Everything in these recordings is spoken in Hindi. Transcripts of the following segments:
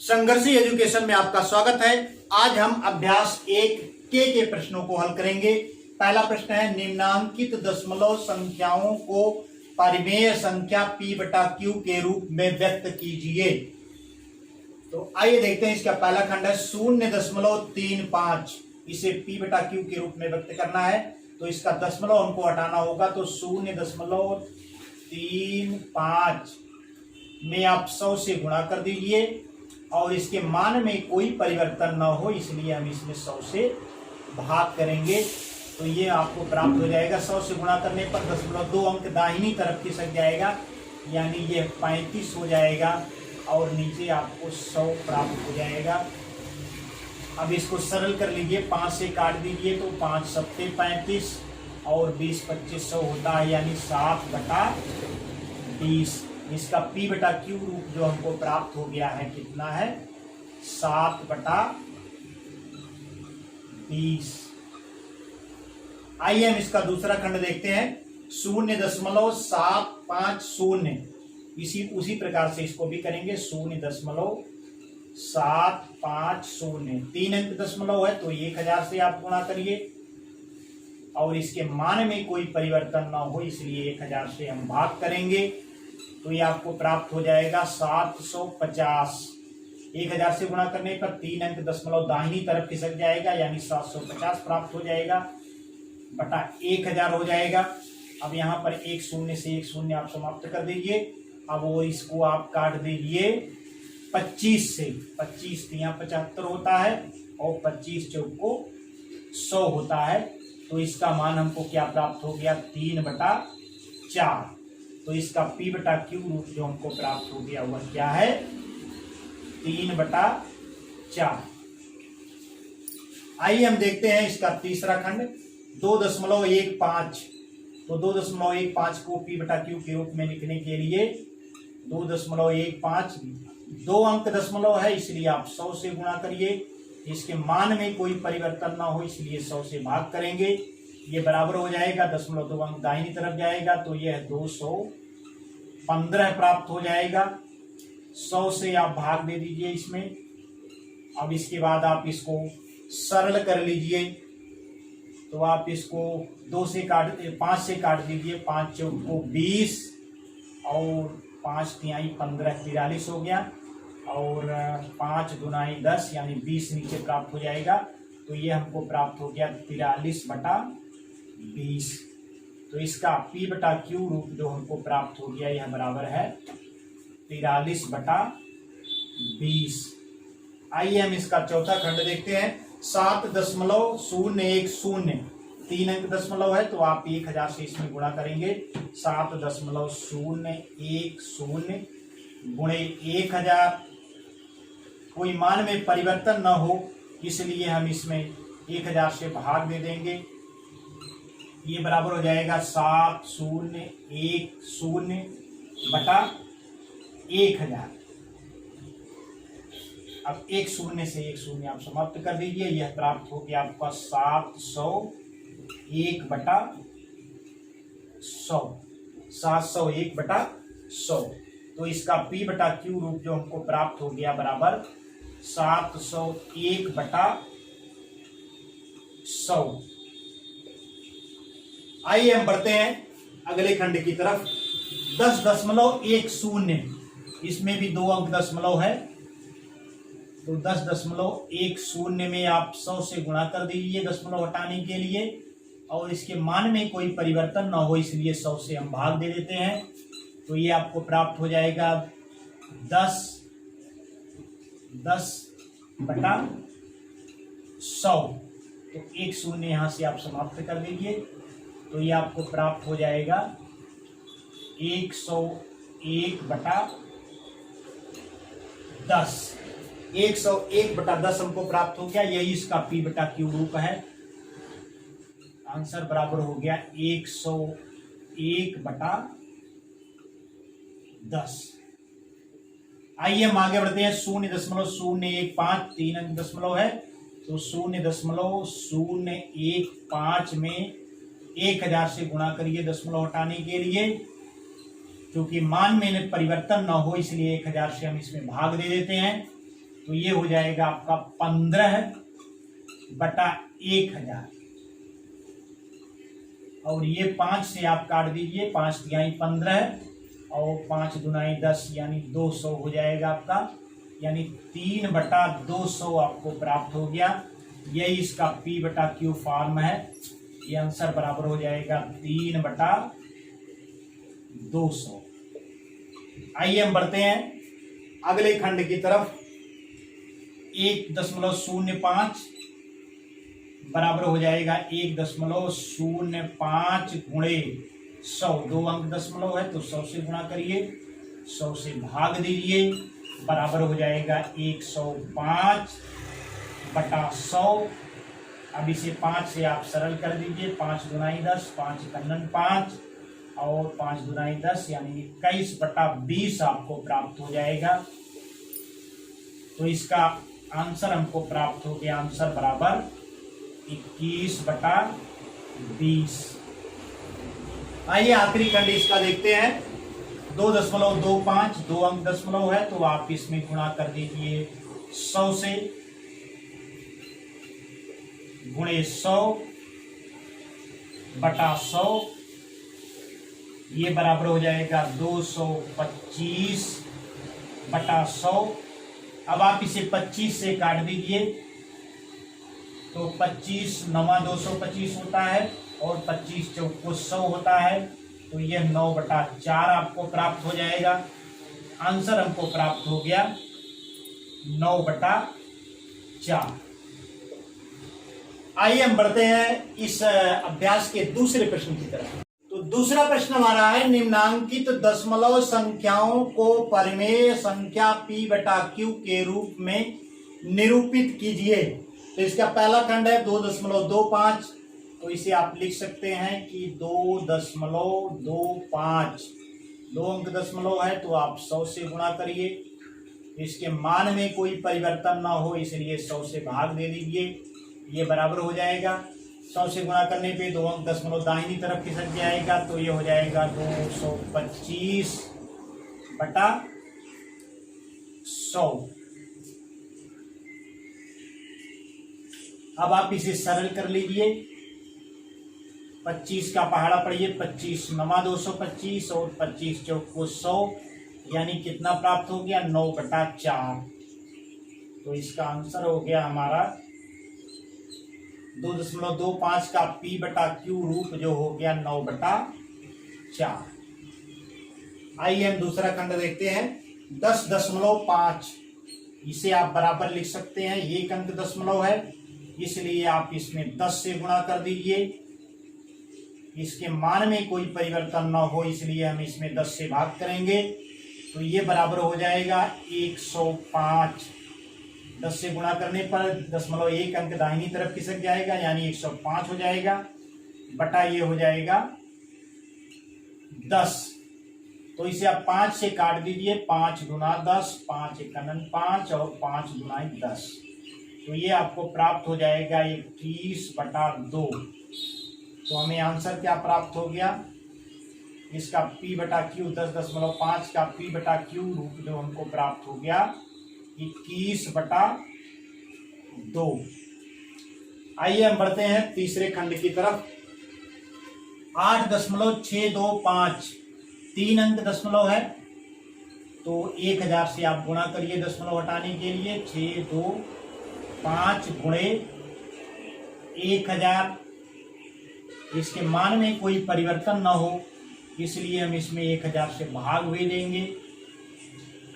संघर्षी एजुकेशन में आपका स्वागत है। आज हम अभ्यास 1 के प्रश्नों को हल करेंगे। पहला प्रश्न है, निम्नांकित दशमलव संख्याओं को परिमेय संख्या p बटा q के रूप में व्यक्त कीजिए। तो आइए देखते हैं। इसका पहला खंड है 0.35। इसे p बटा q के रूप में व्यक्त करना है तो इसका दशमलव हमको हटाना होगा। तो 0.35 में आप 100 से गुणा कर दीजिए और इसके मान में कोई परिवर्तन ना हो, इसलिए हम इसमें 100 से भाग करेंगे। तो ये आपको प्राप्त हो जाएगा। 100 से गुणा करने पर 0.2 अंक दाहिनी तरफ खिसक जाएगा, यानी ये 35 हो जाएगा और नीचे आपको 100 प्राप्त हो जाएगा। अब इसको सरल कर लीजिए, 5 से काट दीजिए तो 5 सत्ते 35 और 20 25 100 होता है, यानी 7/20। इसका p बटा q रूप जो हमको प्राप्त हो गया है कितना है, 7/20। आइए हम इसका दूसरा खंड देखते हैं 0.750। उसी प्रकार से इसको भी करेंगे। 0.750 3 अंक दशमलव है तो 1000 से आप गुणा करिए और इसके मान में कोई परिवर्तन ना हो, इसलिए 1000 से हम भाग करेंगे। तो ये आपको प्राप्त हो जाएगा 750। 1000 से गुणा करने पर 3 अंक दशमलव दाहिनी तरफ खिसक जाएगा, यानी 750 प्राप्त हो जाएगा बटा 1000 हो जाएगा। अब यहाँ पर एक शून्य से एक शून्य आप समाप्त कर दीजिए। अब वो इसको आप काट दीजिए 25 से। 25 यहाँ 75 होता है और 25 चौको 100 होता है। तो इसका मान हमको क्या प्राप्त हो गया, 3/4। तो इसका p बटा q रूप जो हमको प्राप्त हो गया वह क्या है, 3/4। आइए हम देखते हैं इसका तीसरा खंड 2.15। तो 2.15 को p बटा q के रूप में लिखने के लिए 2.15 2 अंक दशमलव है, इसलिए आप 100 से गुणा करिए। इसके मान में कोई परिवर्तन ना हो, इसलिए 100 से भाग करेंगे। ये बराबर हो जाएगा, 0.2 अंक दाहिनी तरफ जाएगा तो यह 215 प्राप्त हो जाएगा। 100 से आप भाग दे दीजिए इसमें। अब इसके बाद आप इसको सरल कर लीजिए। तो आप इसको 5 से काट दीजिए। 5 चौको 20 और 5 तिहाई 15 43 हो गया और 5 दुनाई 10 यानी 20 नीचे प्राप्त हो जाएगा। तो ये हमको प्राप्त हो गया 43/20। तो इसका p बटा q रूप जो हमको प्राप्त हो गया यह बराबर है 43/20। आइए हम इसका चौथा खंड देखते हैं 7.010। 3 अंक दशमलव है तो आप 1000 से इसमें गुणा करेंगे। 7.010 गुणे 1000। कोई मान में परिवर्तन न हो, इसलिए हम इसमें 1000 से भाग दे देंगे। ये बराबर हो जाएगा 7,010/1000। अब एक शून्य से एक शून्य आप समाप्त कर दीजिए। यह प्राप्त हो गया आपका 701/100। 701/100। तो इसका p बटा q रूप जो हमको प्राप्त हो गया बराबर 701/100। आइए हम बढ़ते हैं अगले खंड की तरफ 10.10। इसमें भी 2 अंक दशमलव है तो 10.10 में आप 100 से गुणा कर दीजिए दशमलव हटाने के लिए और इसके मान में कोई परिवर्तन ना हो, इसलिए 100 से हम भाग दे देते हैं। तो ये आपको प्राप्त हो जाएगा 10/100। तो एक शून्य यहां से आप समाप्त कर दीजिए। तो ये आपको प्राप्त हो जाएगा 101/10। 101/10 हमको प्राप्त हो गया। यही इसका p बटा q रूप है। आंसर बराबर हो गया 101/10। आइए हम आगे बढ़ते हैं 0.015। 3 अंक दशमलव है तो 0.015 में 1000 से गुणा करिए दशमलव हटाने के लिए। क्योंकि मान में परिवर्तन न हो इसलिए 1000 से हम इसमें भाग दे देते हैं। तो ये हो जाएगा आपका 15/1000। और ये 5 से आप काट दीजिए, 5 तिहाई 15 और 5 दुनाई 10 यानी 200 हो जाएगा आपका, यानी 3/200 आपको प्राप्त हो गया। यही इसका P/Q फॉर्म है। ये आंसर बराबर हो जाएगा 3/200। आइए हम बढ़ते हैं अगले खंड की तरफ। 1.05 बराबर हो जाएगा 1.05 गुणे 100। 2 अंक दशमलव है तो 100 से गुणा करिए, 100 से भाग दीजिए, बराबर हो जाएगा 105/100। अब इसे 5 से आप सरल कर दीजिए, 5 दुनाई 10, 5 कन्नन 5 और 5 दुनाई 10 यानी 21/20 आपको प्राप्त हो जाएगा। तो इसका आंसर हमको प्राप्त हो गया, आंसर बराबर 21/20। आइए आखिरी खंड इसका देखते हैं। 2.25 2 अंक दशमलव है तो आप इसमें गुणा कर दीजिए 100 से, गुणे 100/100, ये बराबर हो जाएगा 225/100। अब आप इसे 25 से काट दीजिए तो 25 9 225 होता है और 25 चौको 100 होता है, तो यह 9/4 आपको प्राप्त हो जाएगा। आंसर हमको प्राप्त हो गया 9/4। आइए हम बढ़ते हैं इस अभ्यास के दूसरे प्रश्न की तरफ। तो दूसरा प्रश्न हमारा है, निम्नांकित दशमलव संख्याओं को परिमेय संख्या P/Q के रूप में निरूपित कीजिए। तो इसका पहला खंड है 2.25, तो इसे आप लिख सकते हैं कि 2.25। 2 अंक दशमलव है तो आप 100 से गुणा करिए, इसके मान में कोई परिवर्तन ना हो इसलिए 100 से भाग दे दीजिए, ये बराबर हो जाएगा। 100 से गुणा करने पे 2 अंक दशमलव दाहिनी तरफ खिसक जाएगा, तो ये हो जाएगा 225/100। अब आप इसे सरल कर लीजिए, 25 का पहाड़ा पढ़िए, 25 9 225 और 25 चौको 100 यानी कितना प्राप्त हो गया 9/4। तो इसका आंसर हो गया हमारा 2.25 का P/Q रूप जो हो गया 9/4। आइए हम दूसरा खंड देखते हैं 10.5। इसे आप बराबर लिख सकते हैं, ये एक अंक दशमलव है इसलिए आप इसमें 10 से गुणा कर दीजिए, इसके मान में कोई परिवर्तन न हो इसलिए हम इसमें 10 से भाग करेंगे, तो ये बराबर हो जाएगा 105। 10 से गुणा करने पर दशमलव एक अंक दाहिनी तरफ खिसक जाएगा यानी 105 हो जाएगा, बटा ये हो जाएगा 10। तो इसे आप 5 से काट दीजिए, 5 दूना 10, 5 एकनन 5 और 5 दुनाई 10, तो ये आपको प्राप्त हो जाएगा 21/2। तो हमें आंसर क्या प्राप्त हो गया, इसका P/Q 10.5 का P/Q रूप जो हमको प्राप्त हो गया 21/2। आइए हम बढ़ते हैं तीसरे खंड की तरफ। 8.625 3 अंक दशमलव है तो 1000 से आप गुणा करिए दशमलव हटाने के लिए, 625 गुणे 1000, इसके मान में कोई परिवर्तन ना हो इसलिए हम इसमें 1000 से भाग भी देंगे,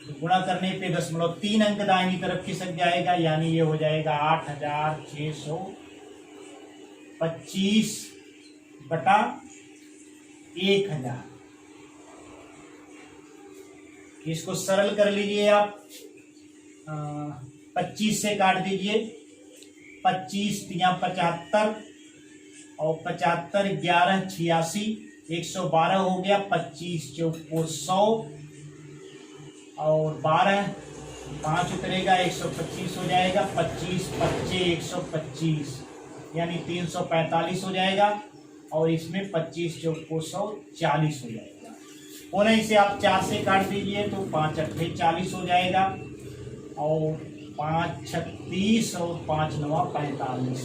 तो गुणा करने पे दशमलव 3 अंक दाहिनी तरफ खिसक जाएगा यानी ये हो जाएगा 8625/1000। इसको सरल कर लीजिए आप, 25 से काट दीजिए, 25 तिया 75 और 75 11 86 112 हो गया, 25 चौको 100 और 12 5 उतरेगा 125 हो जाएगा, 25 25 125 यानी 345 हो जाएगा और इसमें 25 चौको 140 हो जाएगा। पुनः इसे आप 4 से काट दीजिए तो 5 8 40 हो जाएगा और 5 36 और 5 9 45,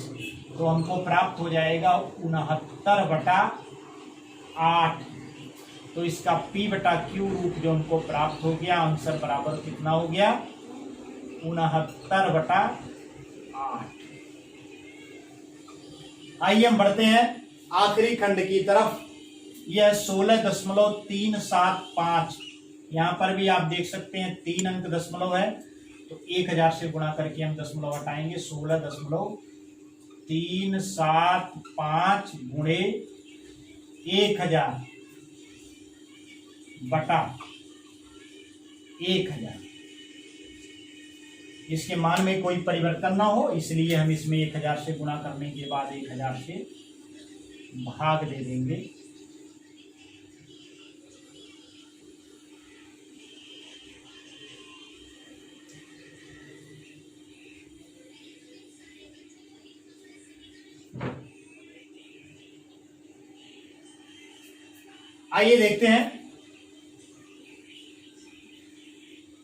तो हमको प्राप्त हो जाएगा 69/8। तो इसका P/Q रूप जो हमको प्राप्त हो गया, आंसर बराबर कितना हो गया 69/8। आइए हम बढ़ते हैं आखिरी खंड की तरफ। यह 16.375, यहाँ पर भी आप देख सकते हैं 3 अंक दशमलव है, तो 1000 से गुणा करके हम दशमलव हटाएंगे। 16.375 गुणे 1000 बटा 1000। इसके मान में कोई परिवर्तन ना हो, इसलिए हम इसमें 1000 से गुणा करने के बाद 1000 से भाग दे देंगे। आइए देखते हैं,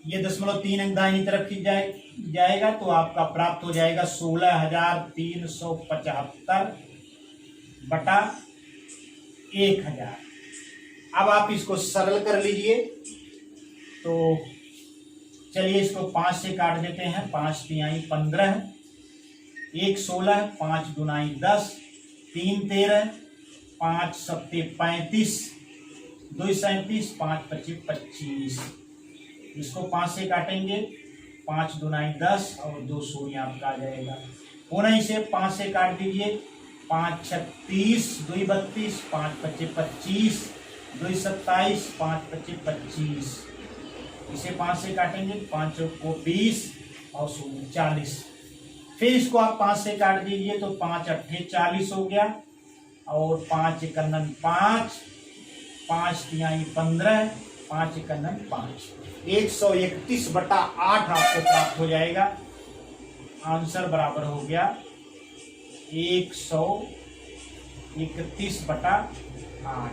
ये 0.3 अंक दाहिनी तरफ की जाएगा, तो आपका प्राप्त हो जाएगा 16,375 बटा 1000। अब आप इसको सरल कर लीजिए, तो चलिए इसको 5 से काट देते हैं। 5 तिहाई 15, 1 16, 5 दुनाई 10, 3 13, 5 सत्ते 35, 2 37, 5 25 25। इसको 5 से काटेंगे, 5 दुनाई 10 और 2 शून्य आपका आ जाएगा। पुनः इसे 5 से काट दीजिए, 5 36, 2 32, 5 25 25, 2 27, 5 25 25। इसे 5 से काटेंगे, 5 को 20 और शून्य 40। फिर इसको आप 5 से काट दीजिए, तो 5 अट्ठे 40 हो गया, और 5 इकन्नन 5, 5 तिहाई 15, 5 इकन्नन 5। 131/8 आपको प्राप्त हो जाएगा। आंसर बराबर हो गया 131/8।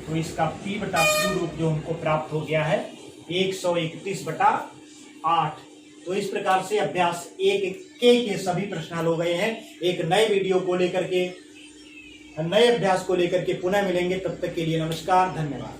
तो इसका P/Q रूप जो हमको प्राप्त हो गया है 131/8। तो इस प्रकार से अभ्यास 1 के सभी प्रश्न हल हो गए हैं। एक नए वीडियो को लेकर के, नए अभ्यास को लेकर के पुनः मिलेंगे। तब तक के लिए नमस्कार, धन्यवाद।